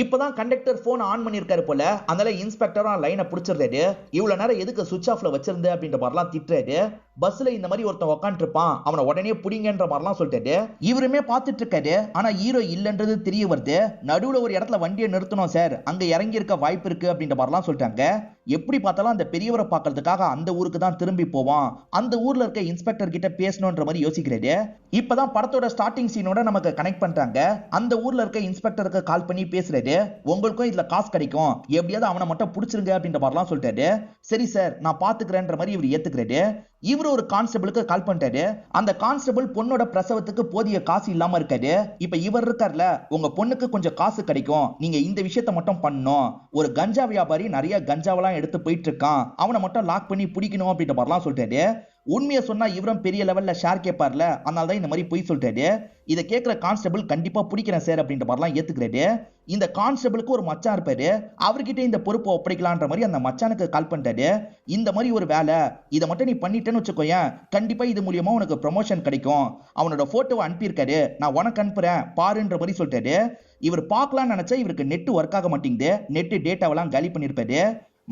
இப்பதான் கண்டக்டர் போன் ஆன் பண்ணி இருக்காரு போல, அதனால இன்ஸ்பெக்டரும் லைனை புடிச்சிடுறாரு. இவ்வளவு நேரம் எதுக்கு சுவிட்ச் ஆஃப்ல வச்சிருந்த அப்படின்ற மாதிரிலாம் திட்டுறாரு. பஸ்ல இந்த மாதிரி ஒருத்தன் உட்காந்து இருப்பான், அவனை உடனே புடிங்கன்ற மாதிரிலாம் சொல்லிட்டாரு. இவருமே பார்த்துட்டு இருக்காரு. ஆனா ஹீரோ இல்லன்றது தெரிய வருது. நடுவுல ஒரு இடத்துல வண்டியை நிறுத்தணும் சார், அங்க இறங்கி இருக்க வாய்ப்பு இருக்கு அப்படின்ற மாதிரிலாம் சொல்லிட்டாங்க. எப்படி பார்த்தாலும் அந்த பெரியவரை பார்க்கறதுக்காக அந்த ஊருக்கு தான் திரும்பி போவான், அந்த ஊர்ல இருக்க இன்ஸ்பெக்டர் கிட்ட பேசணும்ன்ற மாதிரி யோசிக்கிறாரு. இப்பதான் படத்தோட ஸ்டார்டிங் சீனோட நமக்கு கனெக்ட் பண்றாங்க. அந்த ஊர்ல இருக்க இன்ஸ்பெக்டருக்கு கால் பண்ணி பேசுறாரு. உங்களுக்கும் இதுல காசு கிடைக்கும், எப்படியாவது அவனை மட்டும் புடிச்சிருங்க அப்படின்ற மாதிரிலாம் சொல்லிட்டாரு. சரி சார் நான் பாத்துக்கிறேன்ற மாதிரி இவர் ஏத்துக்கிறாரு. இவரு ஒரு கான்ஸ்டபிளுக்கு கால் பண்ணிட்டாரு. அந்த கான்ஸ்டபிள் பொண்ணோட பிரசவத்துக்கு போதிய காசு இல்லாம இருக்காரு. இப்ப இவர் இருக்கார்ல, உங்க பொண்ணுக்கு கொஞ்சம் காசு கிடைக்கும், நீங்க இந்த விஷயத்த மட்டும் பண்ணணும், ஒரு கஞ்சா வியாபாரி நிறைய கஞ்சாவெல்லாம் எடுத்து போயிட்டு இருக்கான், அவனை மட்டும் லாக் பண்ணி பிடிக்கணும் அப்படின்ற மாதிரிலாம் சொல்லிட்டாரு. உண்மையை சொன்னா இவரும் பெரிய லெவல்ல ஷேர் கேட்பார்ல, அதனால தான் இந்த மாதிரி போய் சொல்லிட்டாரு. இதை கேட்கிற கான்ஸ்டபிள் கண்டிப்பா பிடிக்கிறேன் சார் அப்படின்ற மாதிரிலாம் ஏத்துக்கிறாரு. இந்த கான்ஸ்டபிளுக்கு ஒரு மச்சான் இருப்பாரு, அவர்கிட்ட இந்த பொறுப்பை ஒப்படைக்கலான்ற மாதிரி அந்த மச்சானுக்கு கால் பண்ணிட்டாரு. இந்த மாதிரி ஒரு வேலை, இதை மட்டும் நீ பண்ணிட்டேன்னு வச்சுக்கோயேன், கண்டிப்பா இது மூலியமா உனக்கு ப்ரமோஷன் கிடைக்கும், அவனோட போட்டோவை அனுப்பியிருக்காரு, நான் உனக்கு அனுப்புறேன் பாருன்ற மாதிரி சொல்லிட்டாரு. இவர் பார்க்கலாம்னு நினைச்சா இவருக்கு நெட் ஒர்க் ஆக மாட்டேங்குது. நெட் டேட்டாவெல்லாம் காலி பண்ணிருப்பாரு.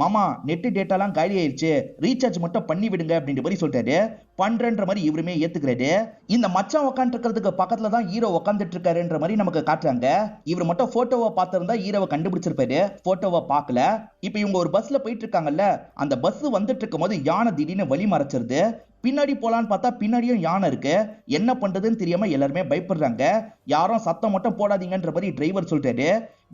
மாமா நெட் டேட்டாலாம் காலி ஆயிடுச்சு, ரீசார்ஜ் மட்டும் பண்ணி விடுங்க அப்படின்ற மாதிரி சொல்லிட்டாரு. பண்றன்ற மாதிரி இவருமே ஏத்துக்கிறாரு. இந்த மச்சான் உட்காந்து இருக்கிறதுக்கு பக்கத்துல தான் ஹீரோ உட்காந்துட்டு இருக்காருன்ற மாதிரி நமக்கு காட்டுறாங்க. இவர் மட்டும் போட்டோவை பார்த்திருந்தா ஹீரோவை கண்டுபிடிச்சிருப்பாரு, போட்டோவை பார்க்கல. இப்ப இவங்க ஒரு பஸ்ல போயிட்டு இருக்காங்கல்ல, அந்த பஸ் வந்துட்டு இருக்கும் போது யானை திடீர்னு வழி மறைச்சிருது. பின்னாடி போலான்னு பார்த்தா பின்னாடியும் யானை இருக்கு. என்ன பண்றதுன்னு தெரியாம எல்லாருமே பயப்படுறாங்க. யாரும் சத்தம் மட்டும் போடாதீங்கன்ற மாதிரி டிரைவர் சொல்றாரு.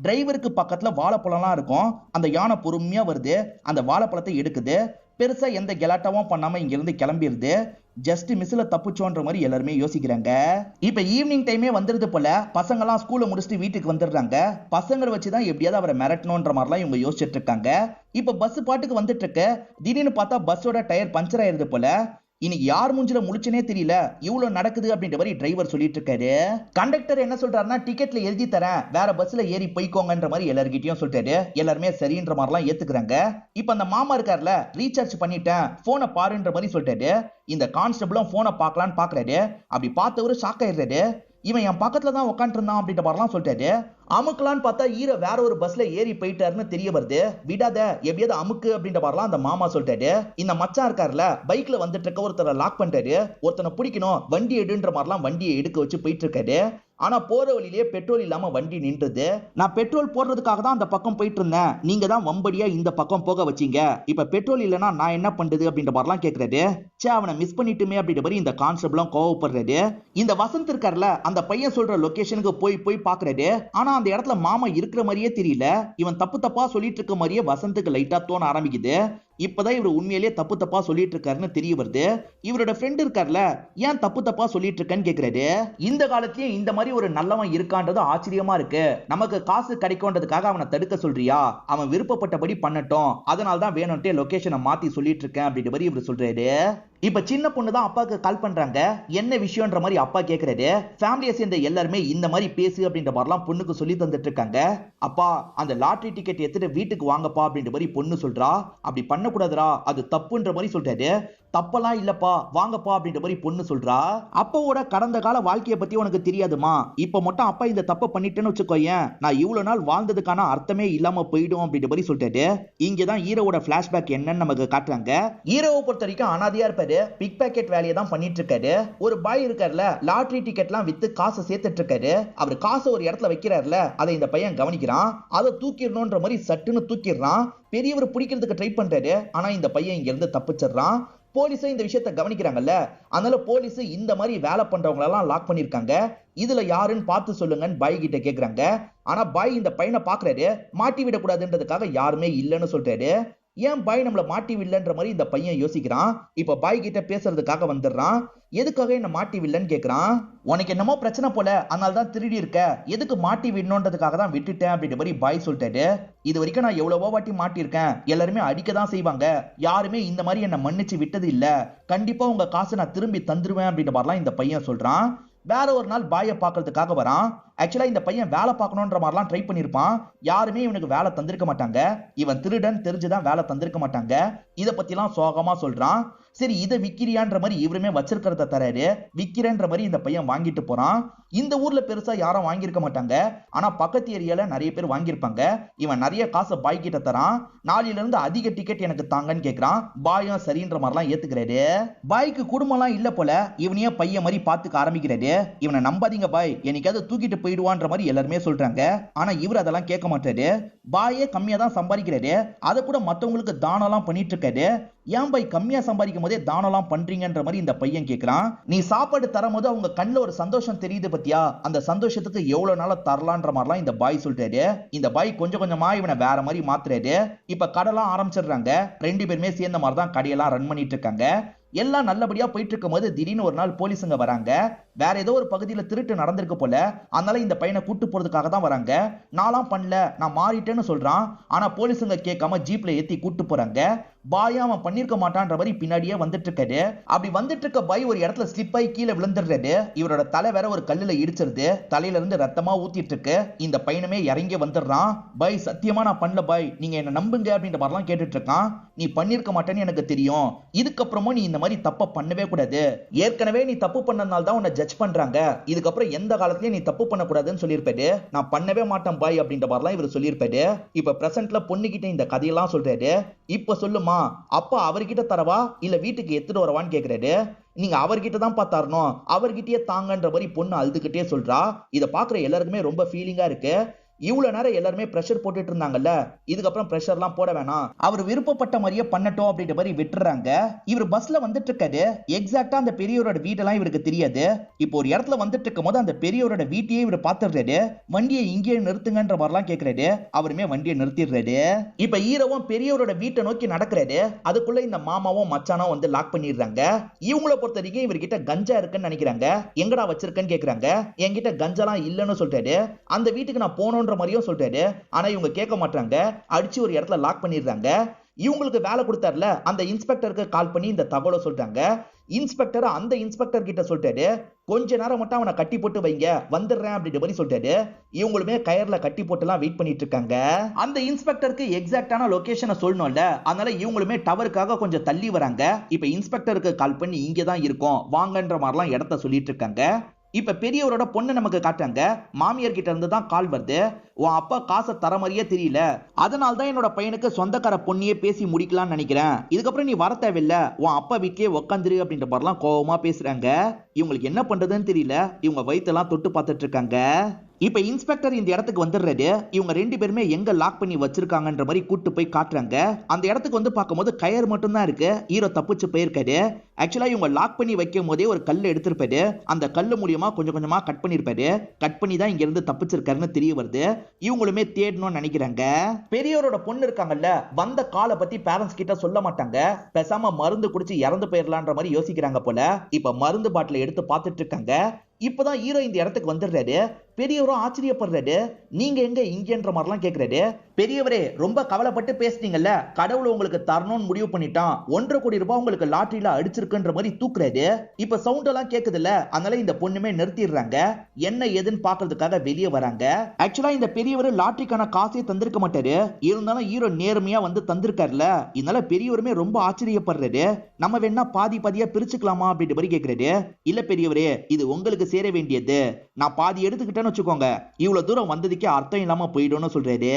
டிரைவருக்கு பக்கத்துல வாழைப்பழம்லாம் இருக்கும். அந்த யானை பொறுமையா வருது, அந்த வாழைப்பழத்தை எடுக்குது. பெருசா எந்த கெலாட்டாவும் பண்ணாம இங்க இருந்து கிளம்பிடுது. ஜஸ்ட் மிஸ்ல தப்புச்சோன்ற மாதிரி எல்லாருமே யோசிக்கிறாங்க. இப்ப ஈவினிங் டைமே வந்துருது போல, பசங்க எல்லாம் ஸ்கூல்ல முடிச்சுட்டு வீட்டுக்கு வந்துடுறாங்க. பசங்களை வச்சுதான் எப்படியாவது அவரை மிரட்டணும்ன்ற மாதிரிலாம் இவங்க யோசிச்சுட்டு இருக்காங்க. இப்ப பஸ் பாட்டுக்கு வந்துட்டு இருக்கு. திடீர்னு பார்த்தா பஸ்ஸோட டயர் பஞ்சர் ஆயிருது போல. இன்னைக்கு யார் மூஞ்சில முழிச்சுனே தெரியல, இவ்வளவு நடக்குது அப்படின்ற மாதிரி டிரைவர் சொல்லிட்டு இருக்காரு. கண்டக்டர் என்ன சொல்றாருன்னா, டிக்கெட்ல எழுதி தரேன், வேற பஸ்ல ஏறி போய்க்கோங்கன்ற மாதிரி எல்லார்கிட்டயும் சொல்லிட்டாரு. எல்லாருமே சரின்ற மாதிரிலாம் ஏத்துக்கிறாங்க. இப்ப அந்த மாமா இருக்கார்ல, ரீசார்ஜ் பண்ணிட்டேன், போனை பாருன்ற மாதிரி சொல்லிட்டாரு. இந்த கான்ஸ்டபிளும் போனை பார்க்கலான்னு பாக்குறாரு. அப்படி பார்த்தவரு ஷாக் ஆயிடுறாரு. இவன் என் பக்கத்துல தான் உட்காந்து இருந்தான் அப்படின்ற மாதிரிலாம் சொல்லிட்டாரு. அமுக்கலான்னு பார்த்தா ஹீரோ வேற ஒரு பஸ்ல ஏறி போயிட்டாருன்னு தெரிய வருது. விடாத, எப்படியாவது அமுக்கு அப்படின்ற மாதிரிலாம் அந்த மாமா சொல்லிட்டாரு. இந்த மச்சான் இருக்காருல, பைக்ல வந்துட்டு இருக்க ஒருத்தரை லாக் பண்ணிட்டாரு. ஒருத்தனை பிடிக்கணும், வண்டி எடுன்ற மாதிரிலாம் வண்டியை எடுக்க வச்சு போயிட்டு இருக்காரு. ஆனா போற வழியிலேயே பெட்ரோல் இல்லாம வண்டி நின்றுது. நான் பெட்ரோல் போடுறதுக்காக தான் அந்த பக்கம் போயிட்டு இருந்தேன், நீங்க தான் வம்படியா இந்த பக்கம் போக வச்சீங்க, இப்ப பெட்ரோல் இல்லைன்னா நான் என்ன பண்றது அப்படின்ற மாதிரிலாம் கேட்கறாரு. சே, அவனை மிஸ் பண்ணிட்டுமே அப்படின்ற மாதிரி இந்த கான்ஸ்டபிளும் கோவப்படுறாரு. இந்த வசந்த் இருக்காருல, அந்த பையன் சொல்ற லொகேஷனுக்கு போய் பாக்குறாரு. ஆனா அந்த இடத்துல மாமா இருக்கிற மாதிரியே தெரியல. இவன் தப்பு தப்பா சொல்லிட்டு இருக்க மாதிரியே வசந்துக்கு லைட்டா தோண ஆரம்பிக்குது. இப்பதான் இவர் உண்மையிலேயே தப்பு தப்பா சொல்லிட்டு இருக்காருன்னு தெரிய வருது. இவரோட ஃப்ரெண்ட் இருக்கார்ல, ஏன் தப்பு தப்பா சொல்லிட்டு இருக்கேன்னு கேக்குறாரு. இந்த காலத்திலயும் இந்த மாதிரி ஒரு நல்லவன் இருக்கான்றது ஆச்சரியமா இருக்கு, நமக்கு காசு கிடைக்கும்ன்றதுக்காக அவனை தடுக்க சொல்றியா, அவன் விருப்பப்பட்டபடி பண்ணட்டும், அதனால தான் வேணும்ட்டே லொகேஷனை மாத்தி சொல்லிட்டு இருக்கேன் அப்படின்ற மாதிரி இவர் சொல்றாரு. இப்ப சின்ன பொண்ணு தான் அப்பாவுக்கு கால் பண்றாங்க. என்ன விஷயம்ன்ற மாதிரி அப்பா கேக்குறாரு. ஃபேமிலியை சேர்ந்த எல்லாருமே இந்த மாதிரி பேசு அப்படின்ற மாதிரிலாம் பொண்ணுக்கு சொல்லி தந்துட்டு இருக்காங்க. அப்பா அந்த லாட்டரி டிக்கெட் எடுத்துட்டு வீட்டுக்கு வாங்கப்பா அப்படின்ற மாதிரி பொண்ணு சொல்றா. அப்படி பண்ணக்கூடாதுரா, அது தப்புன்ற மாதிரி சொல்றாரு. தப்பெல்லாம் இல்லப்பா, வாங்கப்பா அப்படின்ற மாதிரி பொண்ணு சொல்றா. அப்பாவோட கடந்த கால வாழ்க்கையை பத்தி உனக்கு தெரியாதுமா, இப்ப மட்டும் அப்பா இந்த தப்ப பண்ணிட்டேன்னு வச்சுக்கோயேன், நான் இவ்வளவு நாள் வாழ்ந்ததுக்கான அர்த்தமே இல்லாம போயிடும் அப்படின்ற மாதிரி சொல்லிட்டாரு. இங்கதான் ஹீரோவோட பிளாஷ்பேக் என்னன்னு நமக்கு காட்டுறாங்க. ஹீரோவை பொறுத்த வரைக்கும் அனாதையா இருப்பாரு, பிக் பாக்கெட் வேலையை தான் பண்ணிட்டு இருக்காரு. ஒரு பாய் இருக்காருல, லாட்டரி டிக்கெட்லாம் வித்து காசை சேர்த்துட்டு இருக்காரு. அவர் காசை ஒரு இடத்துல வைக்கிறாருல, அதை இந்த பையன் கவனிக்கிறான். அதை தூக்கிடணும்ன்ற மாதிரி சட்டுன்னு தூக்கிடுறான். பெரியவர் பிடிக்கிறதுக்கு ட்ரை பண்றாரு. ஆனா இந்த பையன் இங்க இருந்து தப்பிச்சிடுறான். போலீஸும் இந்த விஷயத்தை கவனிக்கிறாங்கல்ல, அதனால போலீஸ் இந்த மாதிரி வேலை பண்றவங்க எல்லாம் லாக் பண்ணிருக்காங்க. இதுல யாருன்னு பார்த்து சொல்லுங்கன்னு பாய் கிட்ட கேக்குறாங்க. ஆனா பாய் இந்த பையனை பாக்குறாரு, மாட்டி விடக்கூடாதுன்றதுக்காக யாருமே இல்லைன்னு சொல்றாரு. ஏன் பாய் நம்மள மாட்டி வில்லன்ற மாதிரி இந்த பையன் யோசிக்கிறான். இப்ப பாய் கிட்ட பேசுறதுக்காக வந்துடுறான். எதுக்காக என்ன மாட்டி வில்லன்னு கேக்குறான். உனக்கு என்னமோ பிரச்சனை போல, அதனால தான் திருடி இருக்க, எதுக்கு மாட்டி விடணுன்றதுக்காக தான் விட்டுட்டேன் அப்படின்ற மாதிரி பாய் சொல்லிட்டாரு. இது வரைக்கும் நான் எவ்வளவோ வாட்டி மாட்டிருக்கேன், எல்லாருமே அடிக்க தான் செய்வாங்க, யாருமே இந்த மாதிரி என்ன மன்னிச்சு விட்டது இல்ல, கண்டிப்பா உங்க காசை நான் திரும்பி தந்துருவேன் அப்படின்ற மாதிரிலாம் இந்த பையன் சொல்றான். வேற ஒரு நாள் பாயை பாக்குறதுக்காக வரான். ஆக்சுவலா இந்த பையன் வேலை பார்க்கணுன்ற மாதிரிலாம் ட்ரை பண்ணிருப்பான். யாருமே இவனுக்கு வேலை தந்திருக்க மாட்டாங்க. இவன் திருடன் தெரிஞ்சுதான் வேலை தந்திருக்க மாட்டாங்க. இத பத்திலாம் சோகமா சொல்றான். சரி இதை விக்கிறியான்ற மாதிரி இவருமே வச்சிருக்கிறத தராரு. விக்கிறேன்ற மாதிரி இந்த பையன் வாங்கிட்டு போறான். இந்த ஊர்ல பெருசா யாரும் வாங்கியிருக்க மாட்டாங்க, ஆனா பக்கத்து ஏரியால நிறைய பேர் வாங்கியிருப்பாங்க. இவன் நிறைய காசை பாய் கிட்ட தரான். நாளையில இருந்து அதிக டிக்கெட் எனக்கு தாங்கன்னு கேக்குறான். பாயும் சரின்ற மாதிரிலாம் ஏத்துக்கிறாரு. பாய்க்கு குடும்பம்லாம் இல்ல போல, இவனையே பையன் மாதிரி பாத்துக்க ஆரம்பிக்கிறாரு. இவனை நம்பாதீங்க பாய், என்னைக்காவது தூக்கிட்டு போயிடுவான்ற மாதிரி எல்லாருமே சொல்றாங்க. ஆனா இவர் அதெல்லாம் கேட்க மாட்டாரு. பாயே கம்மியா தான் சம்பாதிக்கிறாரு, அதை கூட மத்தவங்களுக்கு தானம்லாம் பண்ணிட்டு இருக்காரு. ஏன் பாய் கம்மியா சம்பாதிக்கும் போதே தானம்லாம் பண்றீங்கன்ற மாதிரி இந்த பையன் கேட்கிறான். நீ சாப்பாடு தரும் போது அவங்க கண்ணுல ஒரு சந்தோஷம் தெரியுது பத்தியா, அந்த சந்தோஷத்துக்கு எவ்வளவு நாளா தரலான்ற மாதிரிலாம் இந்த பாய் சொல்றாரு. இந்த பாய் கொஞ்சம் கொஞ்சமா இவனை வேற மாதிரி மாத்துறாரு. இப்ப கடைலாம் ஆரம்பிச்சிடுறாங்க. ரெண்டு பேருமே சேர்ந்த மாதிரி தான் கடையெல்லாம் ரன் பண்ணிட்டு இருக்காங்க. எல்லாம் நல்லபடியா போயிட்டு இருக்கும் போது திடீர்னு ஒரு நாள் போலீஸுங்க வராங்க. வேற ஏதோ ஒரு பகுதியில திருட்டு நடந்திருக்கு போல, அதனால இந்த பையனை கூட்டு போறதுக்காக தான் வராங்க. நான்லாம் பண்ணல, நான் மாறிட்டேன்னு சொல்றான். ஆனா போலீஸுங்க கேட்காம ஜீப்ல ஏத்தி கூட்டு போறாங்க. பாயா அவன் பண்ணிருக்க மாட்டான்ற மாதிரி பின்னாடியே வந்துட்டு இருக்காரு. அப்படி வந்துட்டு இருக்க பாய் ஒரு இடத்துல ஸ்லிப் ஆகி கீழே விழுந்துடுறாரு. இவரோட தலை வேற ஒரு கல்லுல இடிச்சிருது. தலையில இருந்து ரத்தமா ஊத்திட்டு இருக்கு. இந்த பையனுமே இறங்கி வந்துடுறான். பாய் சத்தியமா நான் பண்ணல பாய், நீங்க என்ன நம்புங்க அப்படின்ற மாதிரிலாம் கேட்டுட்டு இருக்கான். நீ பண்ணிருக்க மாட்டேன்னு எனக்கு தெரியும், இதுக்கப்புறமும் நீ இந்த மாதிரி தப்ப பண்ணவே கூடாது, ஏற்கனவே நீ தப்பு பண்ணனால தான் உன்னை ஜட்ஜ் பண்றாங்க, இதுக்கப்புறம் எந்த காலத்திலயும் நீ தப்பு பண்ண கூடாதுன்னு சொல்லியிருப்பாரு. நான் பண்ணவே மாட்டேன் பாய் அப்படின்ற மாதிரிலாம் இவர் சொல்லியிருப்பாரு. இப்ப பிரசன்ட்ல பொண்ணுகிட்ட இந்த கதையெல்லாம் சொல்றாரு. இப்ப சொல்லுமா, அப்பா அவர்கிட்ட தரவா இல்ல வீட்டுக்கு எடுத்துட்டு வரவான்னு கேக்குறாரு. நீங்க அவர்கிட்ட தான் பார்த்தாரணும், அவர்கிட்டயே தாங்கன்ற மாதிரி பொண்ணு அழுதுகிட்டே சொல்றா. இதை பாக்குற எல்லாருக்குமே ரொம்ப ஃபீலிங்கா இருக்கு. இவ்வளவு நேரம் எல்லாருமே பிரஷர் போட்டுட்டு இருந்தாங்கல்ல, இதுக்கப்புறம் பிரஷர்லாம் போட வேணாம், அவர் விருப்பப்பட்ட மாதிரியே பண்ணட்டும் அப்படின்ற மாதிரி விட்டுறாங்க. இவர் பஸ்ல வந்துட்டு இருக்காரு. எக்ஸாக்டா அந்த பெரியவரோட வீடெல்லாம் இவருக்கு தெரியாது. இப்போ ஒரு இடத்துல வந்துட்டு இருக்கும் போது அந்த பெரியவரோட வீட்டையே இவர் பாத்துறாரு. வண்டியை இங்கேயே நிறுத்துங்கன்ற மாதிரிலாம் கேட்கிறாரு. அவருமே வண்டியை நிறுத்திடுறாரு. இப்ப ஹீரோவும் பெரியவரோட வீட்டை நோக்கி நடக்கிறாரு. அதுக்குள்ள இந்த மாமாவும் மச்சானும் வந்து லாக் பண்ணிடுறாங்க. இவங்கள பொறுத்த வரைக்கும் இவர்கிட்ட கஞ்சா இருக்குன்னு நினைக்கிறாங்க. எங்கடா வச்சிருக்கேன்னு கேக்குறாங்க. என்கிட்ட கஞ்சாலாம் இல்லைன்னு சொல்றாரு. அந்த வீட்டுக்கு நான் போனோன்ற மாதிரியும் சொல்றாரு. ஆனா இவங்க கேட்க மாட்டாங்க. அடிச்சு ஒரு இடத்துல லாக் பண்ணிடுறாங்க. இவங்களுக்கு வேலை கொடுத்தாருல அந்த இன்ஸ்பெக்டருக்கு கால் பண்ணி இந்த தகவலை சொல்றாங்க. இன்ஸ்பெக்டர் அந்த இன்ஸ்பெக்டர் கிட்ட சொல்லிட்டாரு, கொஞ்ச நேரம் மட்டும் அவனை கட்டி போட்டு வைங்க, வந்துடுறேன் அப்படின்ற மாதிரி சொல்லிட்டாரு. இவங்களுமே கயர்ல கட்டி போட்டுலாம் வெயிட் பண்ணிட்டு இருக்காங்க. அந்த இன்ஸ்பெக்டருக்கு எக்ஸாக்டான லொகேஷனை சொல்லணும்ல, அதனால இவங்களுமே டவருக்காக கொஞ்சம் தள்ளி வராங்க. இப்ப இன்ஸ்பெக்டருக்கு கால் பண்ணி இங்கதான் இருக்கும் வாங்கன்ற மாதிரிலாம் இடத்த சொல்லிட்டு இருக்காங்க. இப்ப பெரியவரோட பொண்ணு நமக்கு காட்டுறாங்க. மாமியார் கிட்ட இருந்து தான் கால் வருது. உன் அப்பா காசை தர மாதிரியே தெரியல, அதனால தான் என்னோட பையனுக்கு சொந்தக்கார பொண்ணியே பேசி முடிக்கலாம்னு நினைக்கிறேன், இதுக்கப்புறம் நீ வர தேவையில்ல, உன் அப்பா வீட்லயே உக்காந்துரு அப்படின்ற மாதிரிலாம் கோவமா பேசுறாங்க. இவங்களுக்கு என்ன பண்றதுன்னு தெரியல. இவங்க வயிற்றெல்லாம் தொட்டு பார்த்துட்டு இருக்காங்க. இப்ப இன்ஸ்பெக்டர் இந்த இடத்துக்கு வந்துடுறாரு. இவங்க ரெண்டு பேருமே எங்க லாக் பண்ணி வச்சிருக்காங்கன்ற மாதிரி கூட்டு போய் காட்டுறாங்க. அந்த இடத்துக்கு வந்து பார்க்கும்போது கயர் மட்டும் தான் இருக்கு. ஹீரோ தப்பிச்சு போயிருக்காரு. ஆக்சுவலா இவங்க லாக் பண்ணி வைக்கும் போதே ஒரு கல் எடுத்திருப்பாரு. அந்த கல்லு மூலியமா கொஞ்சம் கொஞ்சமா கட் பண்ணிருப்பாரு. கட் பண்ணி தான் இங்க இருந்து தப்பிச்சிருக்காருன்னு தெரிய வருது. இவங்களுமே தேடணும்னு நினைக்கிறாங்க. பெரியவரோட பொண்ணு இருக்காங்கல்ல, வந்த காலை பத்தி பேரண்ட்ஸ் கிட்ட சொல்ல மாட்டாங்க. பேசாம மருந்து குடிச்சு இறந்து போயிடலான்ற மாதிரி யோசிக்கிறாங்க போல. இப்ப மருந்து பாட்டில எடுத்து பார்த்துட்டு இருக்காங்க. இப்பதான் ஹீரோ இந்த இடத்துக்கு வந்துடுறாரு. பெரியவரும் ஆச்சரியப்படுறாரு. நீங்க எங்க இங்கன்ற மாதிரிலாம் கேக்குறாரு. பெரியவரே ரொம்ப கவலைப்பட்டு பேசுனீங்கல்ல, கடவுள் உங்களுக்கு தரணும்னு முடிவு பண்ணிட்டான், 1.5 கோடி ரூபாய் உங்களுக்கு லாட்டரியில அடிச்சிருக்குன்ற மாதிரி தூக்குறாரு. இப்ப சவுண்ட் எல்லாம் கேக்குதுல்ல, அதனால இந்த பொண்ணுமே நிறுத்திடுறாங்க. என்ன ஏதுன்னு பாக்குறதுக்காக வெளியே வராங்க. ஆக்சுவலா இந்த பெரியவர் லாட்டரிக்கான காசே தந்திருக்க மாட்டாரு. இருந்தாலும் ஹீரோ நேர்மையா வந்து தந்திருக்காருல, இதனால பெரியவருமே ரொம்ப ஆச்சரியப்படுறாரு. நம்ம வேணா பாதி பாதியா பிரிச்சுக்கலாமா அப்படின்ற மாதிரி கேக்குறாரு. இல்ல பெரியவரே, இது உங்களுக்கு சேர வேண்டியது, நான் பாதி எடுத்துக்கிட்டேன்னு வச்சுக்கோங்க, இவ்வளவு தூரம் வந்ததுக்கே அர்த்தம் இல்லாம போயிடும்னு சொல்றாரு.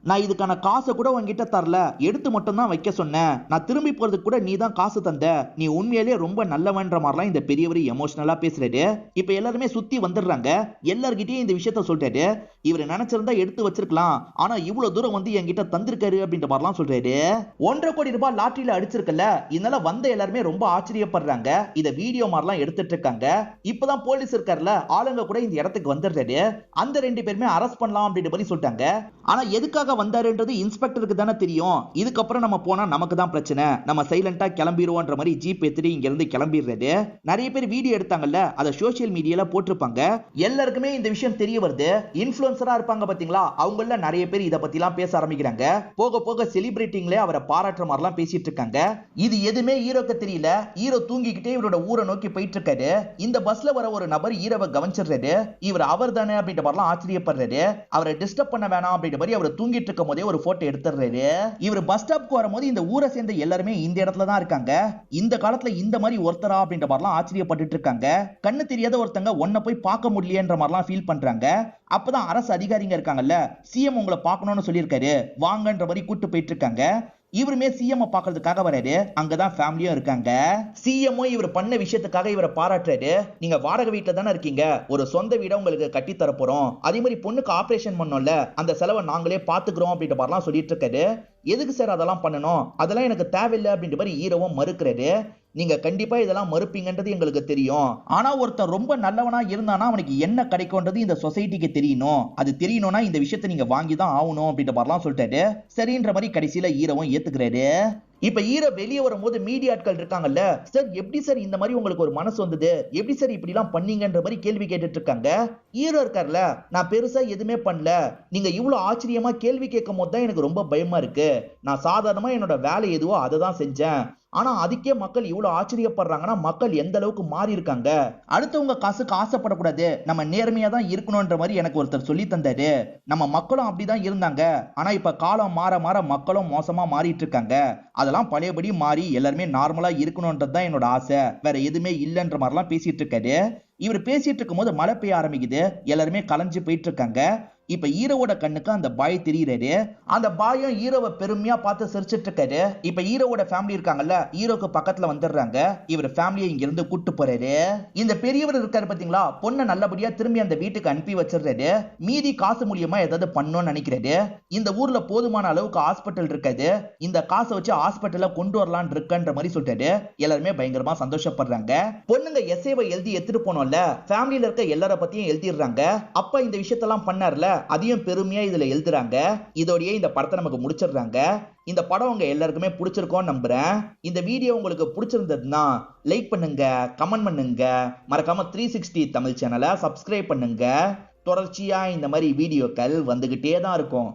நான் இதுக்கான காசை கூட உங்ககிட்ட தரல, எடுத்து மட்டும் தான் வைக்க சொன்னேன், நான் திரும்பி போறதுக்கு கூட நீ தான் காசு தந்த, நீ உண்மையிலேயே ரொம்ப நல்லவன்ற மாதிரிலாம் இந்த பெரியவர் எமோஷனலா பேசுறாரு. இப்ப எல்லாருமே சுத்தி வந்துடுறாங்க. எல்லார்கிட்டயும் இந்த விஷயத்த சொல்றாரு. இவர் நினைச்சிருந்தா எடுத்து வச்சிருக்கலாம், ஆனா இவ்வளவு தூரம் வந்து என்கிட்ட தந்திருக்காரு அப்படின்ற மாதிரிலாம் சொல்றாரு. 1.5 கோடி ரூபாய் லாட்டரியில அடிச்சிருக்கல, இதனால வந்த எல்லாருமே ரொம்ப ஆச்சரியப்படுறாங்க. இத வீடியோ மாதிரிலாம் எடுத்துட்டு இருக்காங்க. இப்பதான் போலீஸ் இருக்கார்ல ஆளுங்க கூட இந்த இடத்துக்கு வந்துடுறாரு. அந்த 2 பேருமே அரெஸ்ட் பண்ணலாம் அப்படின்ற மாதிரி சொல்லிட்டாங்க. ஆனா எதுக்காக வந்தாருன்றது இன்ஸ்பெக்டருக்கு தானே தெரியும். இதுக்கப்புறம் நம்ம போனா நமக்கு தான் பிரச்சனை, நம்ம சைலண்டா கிளம்பிடுவோன்ற மாதிரி ஜீப் எடுத்துட்டு இங்க இருந்து கிளம்பிடுறாரு. நிறைய பேர் வீடியோ எடுத்தாங்கல்ல, அதை சோசியல் மீடியால போட்டிருப்பாங்க. எல்லாருக்குமே இந்த விஷயம் தெரிய வருது. இன்ஃபுளுசரா இருப்பாங்க பாத்தீங்களா, அவங்கள நிறைய பேர் இத பத்திலாம் பேச ஆரம்பிக்கிறாங்க. போக போக செலிபிரிட்டிங்களே அவரை பாராட்டுற மாதிரிலாம் பேசிட்டு இருக்காங்க. இது எதுவுமே ஹீரோக்கு தெரியல. ஹீரோ தூங்கிக்கிட்டே இவரோட ஊரை நோக்கி போயிட்டு இருக்காரு. இந்த பஸ்ல வர ஒரு நபர் ஹீரோவை கவனிச்சிடுறாரு. இவர் அவர் தானே அப்படின்ற மாதிரிலாம் ஆச்சரியப்படுறாரு. அவரை டிஸ்டர்ப் பண்ண வேணாம் அப்படின்ற மாதிரி அவர் தூங்கிட்டு இருக்கும் போதே ஒரு போட்டோ எடுத்துறாரு. இவர் பஸ் ஸ்டாப்க்கு வரும்போது இந்த ஊரை சேர்ந்த எல்லாருமே இந்த இடத்துல தான் இருக்காங்க. இந்த காலத்துல இந்த மாதிரி ஒருத்தரா அப்படின்ற மாதிரிலாம் ஆச்சரியப்பட்டு இருக்காங்க. கண்ணு தெரியாத ஒருத்தங்க ஒன்ன போய் பார்க்க முடியலன்ற மாதிரிலாம் ஃபீல் பண்றாங்க. அப்பதான் அரசு அதிகாரிங்க இருக்காங்கல்ல, சிஎம் உங்களை பார்க்கணும்னு சொல்லியிருக்காரு, வாங்கன்ற மாதிரி கூட்டு போயிட்டு இருக்காங்க. இவருமே சிஎம் பாக்குறதுக்காக வராரு. அங்கதான் ஃபேமிலியும் இருக்காங்க. சிஎம் இவர் பண்ண விஷயத்துக்காக இவரை பாராட்டுறாரு. நீங்க வாடகை வீட்டுல தானே இருக்கீங்க, ஒரு சொந்த வீட உங்களுக்கு கட்டி தர போறோம், அதே மாதிரி பொண்ணுக்கு ஆபரேஷன் பண்ணோம்ல, அந்த செலவை நாங்களே பாத்துக்கிறோம் அப்படின்ற மாதிரிலாம் சொல்லிட்டு இருக்காரு. எதுக்கு சார் அதெல்லாம் பண்ணணும், அதெல்லாம் எனக்கு தேவையில்லை அப்படின்ற மாதிரி ஹீரோவும் மறுக்கிறாரு. நீங்க கண்டிப்பா இதெல்லாம் மறுப்பீங்கன்றது எங்களுக்கு தெரியும். ஆனா ஒருத்தர் ரொம்ப நல்லவனா இருந்தானா அவனுக்கு என்ன கிடைக்கும்ன்றது இந்த சொசைட்டிக்கு தெரியணும். அது தெரியணும்னா இந்த விஷயத்தை நீங்க வாங்கி தான் ஆகணும் அப்படின்ற மாதிரிலாம் சொல்லிட்டாரு. சரின்ற மாதிரி கடைசியில ஹீரோவும் ஏத்துக்கிறாரு. இப்ப ஹீரோ வெளியே வரும்போது மீடியாட்கள் இருக்காங்கல்ல, சார் எப்படி சார் இந்த மாதிரி உங்களுக்கு ஒரு மனசு வந்தது, எப்படி சார் இப்படி எல்லாம் பண்ணீங்கன்ற மாதிரி கேள்வி கேட்டுட்டு இருக்காங்க. ஹீரோ இருக்கார்ல, நான் பெருசா எதுவுமே பண்ணல, நீங்க இவ்வளவு ஆச்சரியமா கேள்வி கேட்கும் போது தான் எனக்கு ரொம்ப பயமா இருக்கு. நான் சாதாரணமா என்னோட வேலை எதுவோ அதை தான் செஞ்சேன். ஆனா அதுக்கே மக்கள் இவ்வளவு ஆச்சரியப்படுறாங்கன்னா மக்கள் எந்த அளவுக்கு மாறி இருக்காங்க. அடுத்தவங்க காசுக்கு ஆசைப்படக்கூடாது, நம்ம நேர்மையா தான் இருக்கணும்ன்ற மாதிரி எனக்கு ஒருத்தர் சொல்லி தந்தாரு. நம்ம மக்களும் அப்படிதான் இருந்தாங்க. ஆனா இப்ப காலம் மாற மாற மக்களும் மோசமா மாறிட்டு இருக்காங்க. அதெல்லாம் பழையபடி மாறி எல்லாருமே நார்மலா இருக்கணும்ன்றது தான் என்னோட ஆசை, வேற எதுவுமே இல்லைன்ற மாதிரிலாம் பேசிட்டு இருக்காரு. இவர் பேசிட்டு இருக்கும் போது மழை பெய்ய ஆரம்பிக்குது. எல்லாருமே கலைஞ்சு போயிட்டு இருக்காங்க. இப்ப ஹீரோவோட கண்ணுக்கு அந்த பாய் தெரியுறாரு. அந்த பாயும் ஹீரோவை பெருமையா பார்த்து சிரிச்சிட்டு இருக்காரு. இப்ப ஹீரோவோட ஃபேமிலி இருக்காங்கல்ல, ஹீரோக்கு பக்கத்துல வந்துடுறாங்க. இவர் ஃபேமிலியை இங்க இருந்து கூட்டு போறாரு. இந்த பெரியவர் இருக்காரு பாத்தீங்களா, பொண்ணை நல்லபடியா திரும்பி அந்த வீட்டுக்கு அனுப்பி வச்சிடுறாரு. மீதி காசு மூலியமா ஏதாவது பண்ணணும்னு நினைக்கிறாரு. இந்த ஊர்ல போதுமான அளவுக்கு ஹாஸ்பிட்டல் இருக்காது, இந்த காசை வச்சு ஹாஸ்பிட்டல கொண்டு வரலான் இருக்குன்ற மாதிரி சொல்லிட்டாரு. எல்லாருமே பயங்கரமா சந்தோஷப்படுறாங்க. பொண்ணுங்க எஸ்ஏவை எழுதி எடுத்துட்டு போனோம்ல, ஃபேமிலியில இருக்க எல்லார பத்தியும் எழுதிடுறாங்க. அப்பா இந்த விஷயத்தெல்லாம் பண்ணார்ல, அதையும் பெருமையா இதுல எழுதுறாங்க. இதோடயே இந்த படத்தை நமக்கு முடிச்சிடுறாங்க. இந்த படம் உங்க எல்லாருக்குமே பிடிச்சிருக்கோம்னு நம்புறேன். இந்த வீடியோ உங்களுக்கு பிடிச்சிருந்ததுன்னா லைக் பண்ணுங்க, கமெண்ட் பண்ணுங்க, மறக்காம 360 தமிழ் சேனலை சப்ஸ்கிரைப் பண்ணுங்க. தொடர்ச்சியா இந்த மாதிரி வீடியோக்கள் வந்துகிட்டே தான் இருக்கும்.